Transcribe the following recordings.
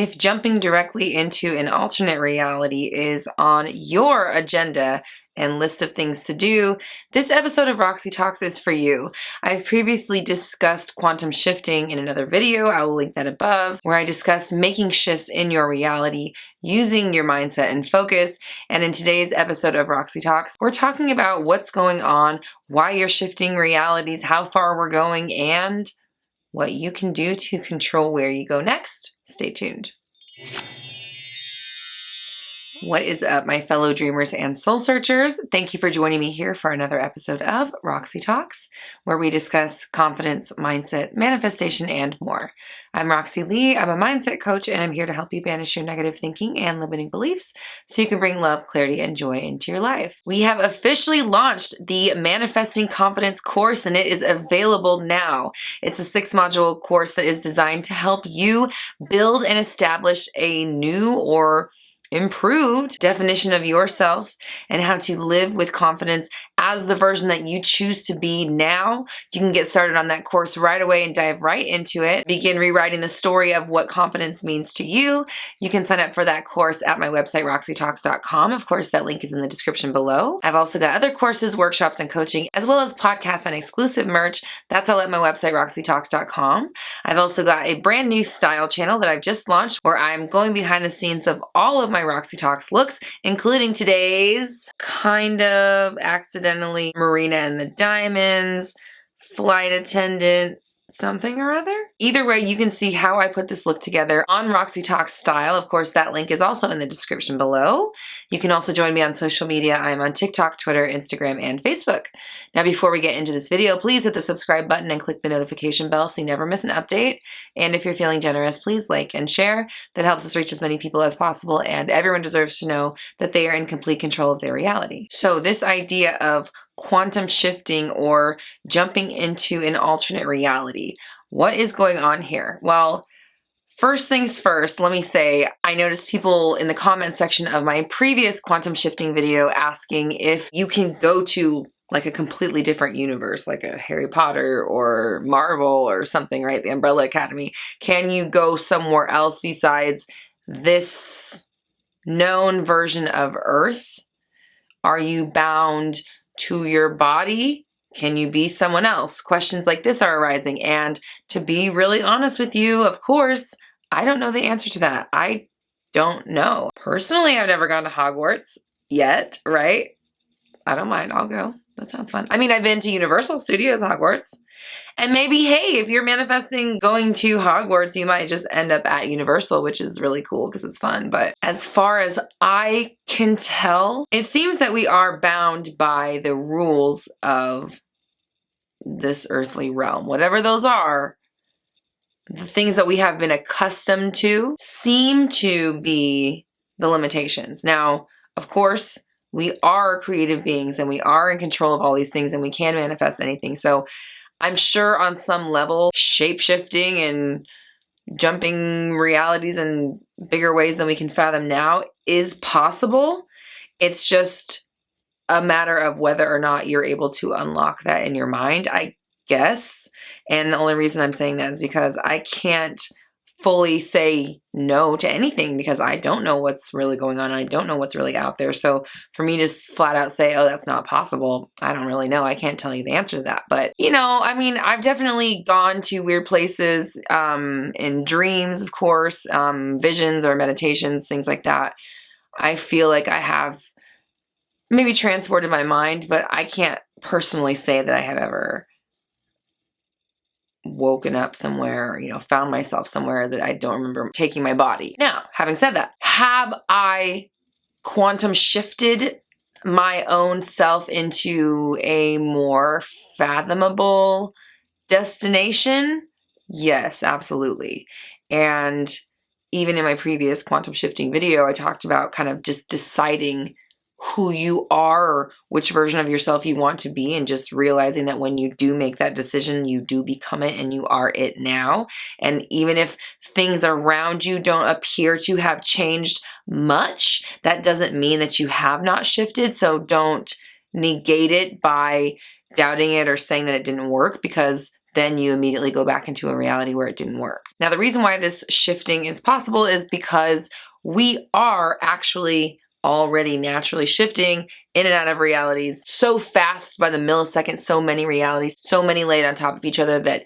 If jumping directly into an alternate reality is on your agenda and list of things to do, this episode of Roxy Talks is for you. I've previously discussed quantum shifting in another video, I will link that above, where I discuss making shifts in your reality using your mindset and focus. And in today's episode of Roxy Talks, we're talking about what's going on, why you're shifting realities, how far we're going, and what you can do to control where you go next. Stay tuned. What is up, my fellow dreamers and soul searchers? Thank you for joining me here for another episode of Roxy Talks, where we discuss confidence, mindset, manifestation, and more. I'm Roxy Lee. I'm a mindset coach, and I'm here to help you banish your negative thinking and limiting beliefs so you can bring love, clarity, and joy into your life. We have officially launched the Manifesting Confidence course, and it is available now. It's a 6-module course that is designed to help you build and establish a new or improved definition of yourself and how to live with confidence as the version that you choose to be now. You can get started on that course right away and dive right into it. Begin rewriting the story of what confidence means to you. You can sign up for that course at my website, roxytalks.com. Of course, that link is in the description below. I've also got other courses, workshops, and coaching, as well as podcasts and exclusive merch. That's all at my website, roxytalks.com. I've also got a brand new style channel that I've just launched where I'm going behind the scenes of all of my Roxy Talks looks, including today's kind of accidental Marina and the Diamonds, flight attendant, something or other. Either way, you can see how I put this look together on Roxy Talks style. Of course, that link is also in the description below. You can also join me on social media. I'm on TikTok, Twitter, Instagram, and Facebook. Now, before we get into this video, please hit the subscribe button and click the notification bell so you never miss an update. And if you're feeling generous, please like and share. That helps us reach as many people as possible, and everyone deserves to know that they are in complete control of their reality. So this idea of quantum shifting or jumping into an alternate reality. What is going on here? Well, first things first, let me say, I noticed people in the comment section of my previous quantum shifting video asking if you can go to like a completely different universe, like a Harry Potter or Marvel or something, right? The Umbrella Academy. Can you go somewhere else besides this known version of Earth? Are you bound to your body? Can you be someone else? Questions like this are arising. And to be really honest with you, of course, I don't know the answer to that. I don't know. Personally, I've never gone to Hogwarts yet, right? I don't mind. I'll go. That sounds fun. I mean, I've been to Universal Studios Hogwarts. And maybe, hey, if you're manifesting going to Hogwarts, you might just end up at Universal, which is really cool because it's fun. But as far as I can tell, it seems that we are bound by the rules of this earthly realm. Whatever those are, the things that we have been accustomed to seem to be the limitations. Now, of course, we are creative beings and we are in control of all these things and we can manifest anything. So I'm sure on some level, shape-shifting and jumping realities in bigger ways than we can fathom now is possible. It's just a matter of whether or not you're able to unlock that in your mind, I guess. And the only reason I'm saying that is because I can't fully say no to anything because I don't know what's really going on. I don't know what's really out there. So for me to flat out say, oh, that's not possible, I don't really know. I can't tell you the answer to that. But, you know, I mean, I've definitely gone to weird places in dreams, of course, visions or meditations, things like that. I feel like I have maybe transported my mind, but I can't personally say that I have ever woken up somewhere, you know, found myself somewhere that I don't remember taking my body. Now, having said that, have I quantum shifted my own self into a more fathomable destination? Yes, absolutely. And even in my previous quantum shifting video, I talked about kind of just deciding who you are or which version of yourself you want to be, and just realizing that when you do make that decision, you do become it and you are it now. And even if things around you don't appear to have changed much, that doesn't mean that you have not shifted. So don't negate it by doubting it or saying that it didn't work, because then you immediately go back into a reality where it didn't work. Now, the reason why this shifting is possible is because we are actually already naturally shifting in and out of realities so fast by the millisecond, so many realities, so many laid on top of each other that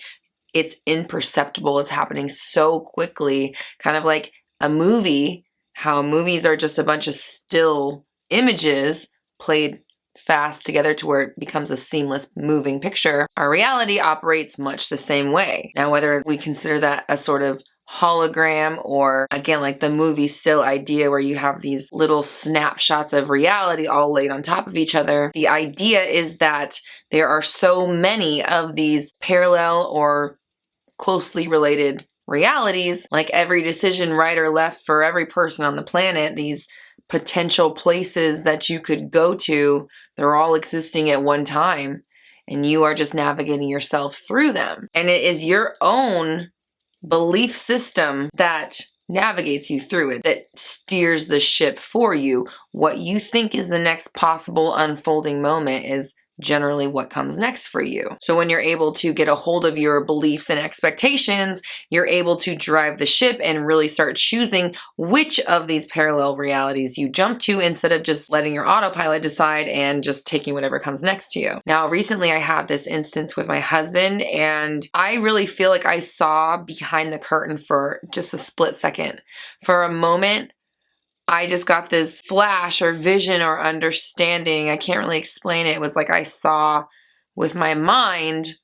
it's imperceptible. It's happening so quickly, kind of like a movie, how movies are just a bunch of still images played fast together to where it becomes a seamless moving picture. Our reality operates much the same way. Now, whether we consider that a sort of hologram or, again, like the movie still idea where you have these little snapshots of reality all laid on top of each other, the idea is that there are so many of these parallel or closely related realities, like every decision right or left for every person on the planet, these potential places that you could go to, they're all existing at one time, and you are just navigating yourself through them. And it is your own belief system that navigates you through it, that steers the ship for you. What you think is the next possible unfolding moment is generally what comes next for you. So when you're able to get a hold of your beliefs and expectations, you're able to drive the ship and really start choosing which of these parallel realities you jump to instead of just letting your autopilot decide and just taking whatever comes next to you. Now, recently I had this instance with my husband, and I really feel like I saw behind the curtain for just a split second. For a moment, I just got this flash or vision or understanding. I can't really explain it. It was like I saw with my mind,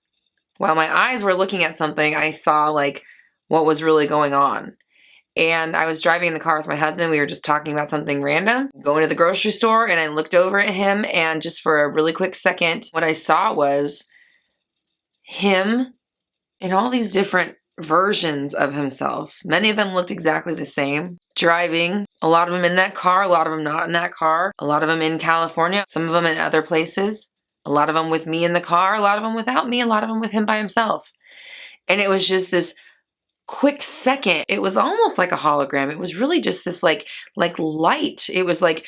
while my eyes were looking at something, I saw like what was really going on. And I was driving in the car with my husband. We were just talking about something random, going to the grocery store, and I looked over at him, and just for a really quick second, what I saw was him in all these different versions of himself. Many of them looked exactly the same. Driving, a lot of them in that car, a lot of them not in that car, a lot of them in California, some of them in other places, a lot of them with me in the car, a lot of them without me, a lot of them with him by himself. And it was just this quick second. It was almost like a hologram. It was really just this like light. It was like,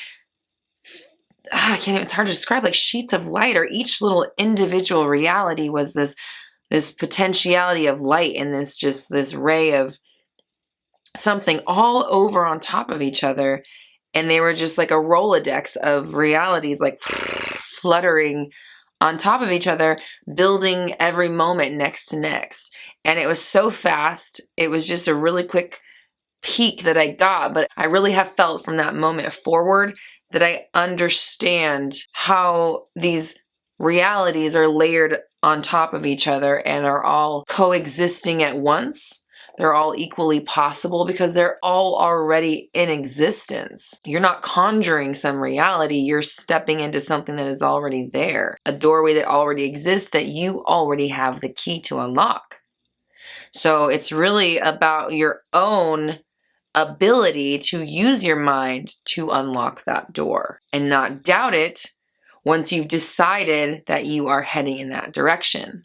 I can't even, it's hard to describe, like sheets of light, or each little individual reality was this potentiality of light, and this ray of something all over on top of each other. And they were just like a Rolodex of realities, like fluttering on top of each other, building every moment next to next. And it was so fast. It was just a really quick peek that I got, but I really have felt from that moment forward that I understand how these realities are layered on top of each other and are all coexisting at once. They're all equally possible because they're all already in existence. You're not conjuring some reality, you're stepping into something that is already there, a doorway that already exists that you already have the key to unlock. So it's really about your own ability to use your mind to unlock that door and not doubt it once you've decided that you are heading in that direction.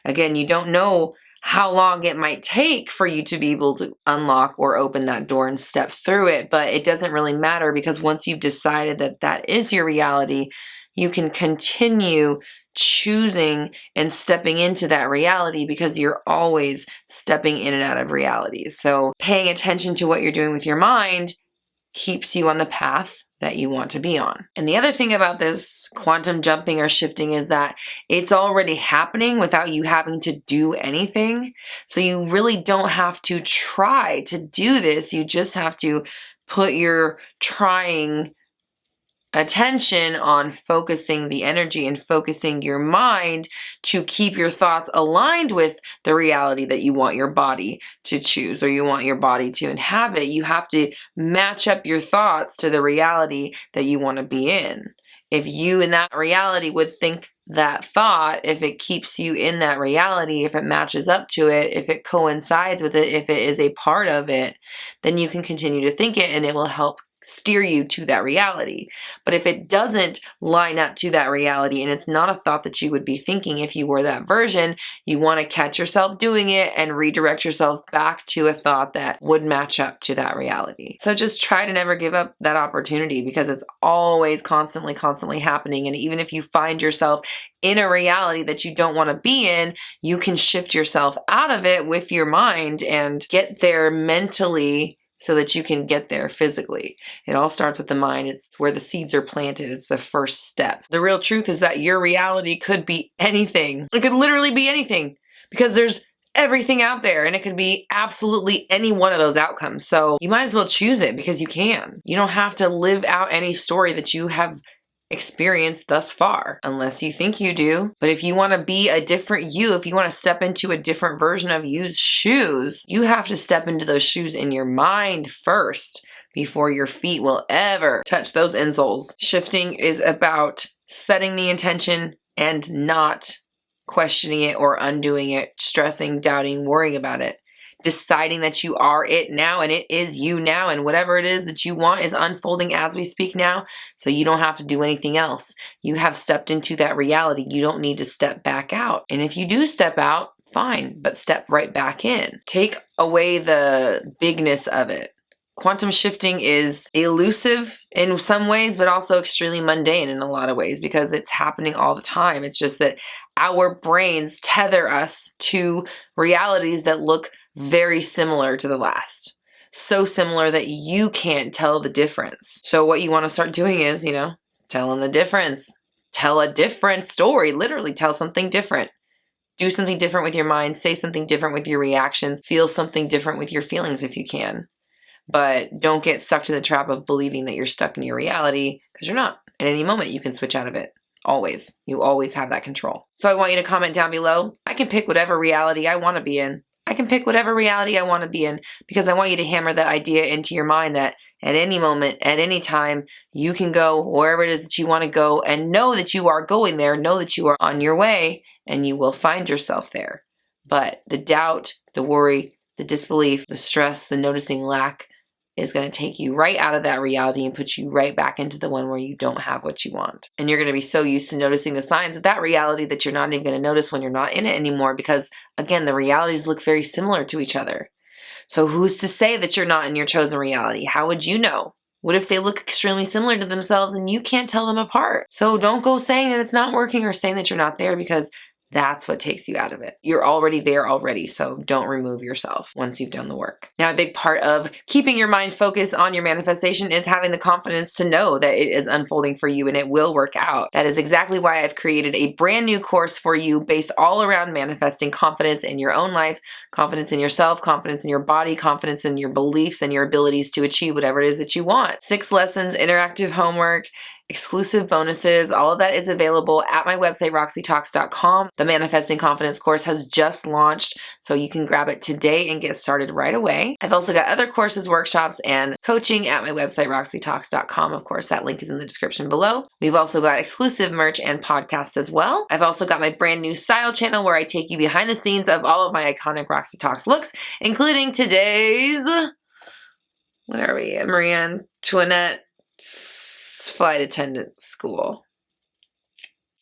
Again, you don't know how long it might take for you to be able to unlock or open that door and step through it, but it doesn't really matter, because once you've decided that that is your reality, you can continue choosing and stepping into that reality because you're always stepping in and out of realities. So paying attention to what you're doing with your mind keeps you on the path that you want to be on. And the other thing about this quantum jumping or shifting is that it's already happening without you having to do anything. So you really don't have to try to do this. You just have to put your trying attention on focusing the energy and focusing your mind to keep your thoughts aligned with the reality that you want your body to choose or you want your body to inhabit. You have to match up your thoughts to the reality that you want to be in. If you in that reality would think that thought, if it keeps you in that reality, if it matches up to it, if it coincides with it, if it is a part of it, then you can continue to think it and it will help steer you to that reality. But if it doesn't line up to that reality and it's not a thought that you would be thinking if you were that version, you want to catch yourself doing it and redirect yourself back to a thought that would match up to that reality. So just try to never give up that opportunity, because it's always constantly happening. And even if you find yourself in a reality that you don't want to be in, you can shift yourself out of it with your mind and get there mentally so that you can get there physically. It all starts with the mind. It's where the seeds are planted. It's the first step. The real truth is that your reality could be anything. It could literally be anything, because there's everything out there, and it could be absolutely any one of those outcomes. So you might as well choose it, because you can. You don't have to live out any story that you have experienced thus far, unless you think you do. But if you want to be a different you, if you want to step into a different version of you's shoes, you have to step into those shoes in your mind first before your feet will ever touch those insoles. Shifting is about setting the intention and not questioning it or undoing it, stressing, doubting, worrying about it. Deciding that you are it now, and it is you now, and whatever it is that you want is unfolding as we speak now, so you don't have to do anything else. You have stepped into that reality. You don't need to step back out. And if you do step out, fine, but step right back in. Take away the bigness of it. Quantum shifting is elusive in some ways, but also extremely mundane in a lot of ways, because it's happening all the time. It's just that our brains tether us to realities that look very similar to the last. So similar that you can't tell the difference. So what you want to start doing is, telling the difference. Tell a different story. Literally tell something different. Do something different with your mind. Say something different with your reactions. Feel something different with your feelings if you can. But don't get stuck to the trap of believing that you're stuck in your reality, because you're not. At any moment you can switch out of it. Always. You always have that control. So I want you to comment down below. I can pick whatever reality I want to be in. I can pick whatever reality I want to be in, because I want you to hammer that idea into your mind that at any moment, at any time, you can go wherever it is that you want to go, and know that you are going there, know that you are on your way, and you will find yourself there. But the doubt, the worry, the disbelief, the stress, the noticing lack is going to take you right out of that reality and put you right back into the one where you don't have what you want. And you're going to be so used to noticing the signs of that reality that you're not even going to notice when you're not in it anymore, because again, the realities look very similar to each other. So who's to say that you're not in your chosen reality? How would you know? What if they look extremely similar to themselves and you can't tell them apart? So don't go saying that it's not working or saying that you're not there, because that's what takes you out of it. You're already there already, so don't remove yourself once you've done the work. Now, a big part of keeping your mind focused on your manifestation is having the confidence to know that it is unfolding for you and it will work out. That is exactly why I've created a brand new course for you based all around manifesting confidence in your own life, confidence in yourself, confidence in your body, confidence in your beliefs and your abilities to achieve whatever it is that you want. 6 lessons, interactive homework, exclusive bonuses, all of that is available at my website, roxytalks.com. The Manifesting Confidence course has just launched, so you can grab it today and get started right away. I've also got other courses, workshops, and coaching at my website, roxytalks.com. Of course, that link is in the description below. We've also got exclusive merch and podcasts as well. I've also got my brand new style channel where I take you behind the scenes of all of my iconic Roxy Talks looks, including today's, what are we, Marie Antoinette's flight attendant school.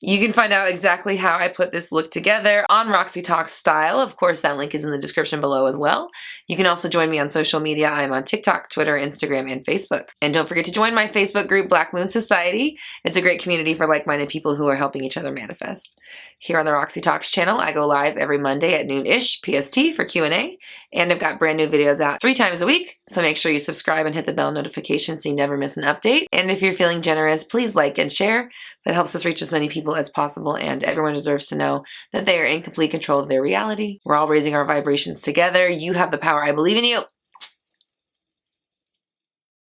You can find out exactly how I put this look together on Roxy Talks Style. Of course, that link is in the description below as well. You can also join me on social media. I'm on TikTok, Twitter, Instagram, and Facebook. And don't forget to join my Facebook group, Black Moon Society. It's a great community for like-minded people who are helping each other manifest. Here on the Roxy Talks channel, I go live every Monday at noon-ish PST for Q&A. And I've got brand new videos out 3 times a week. So make sure you subscribe and hit the bell notification so you never miss an update. And if you're feeling generous, please like and share. That helps us reach as many people as possible, and everyone deserves to know that they are in complete control of their reality. We're all raising our vibrations together. You have the power. I believe in you.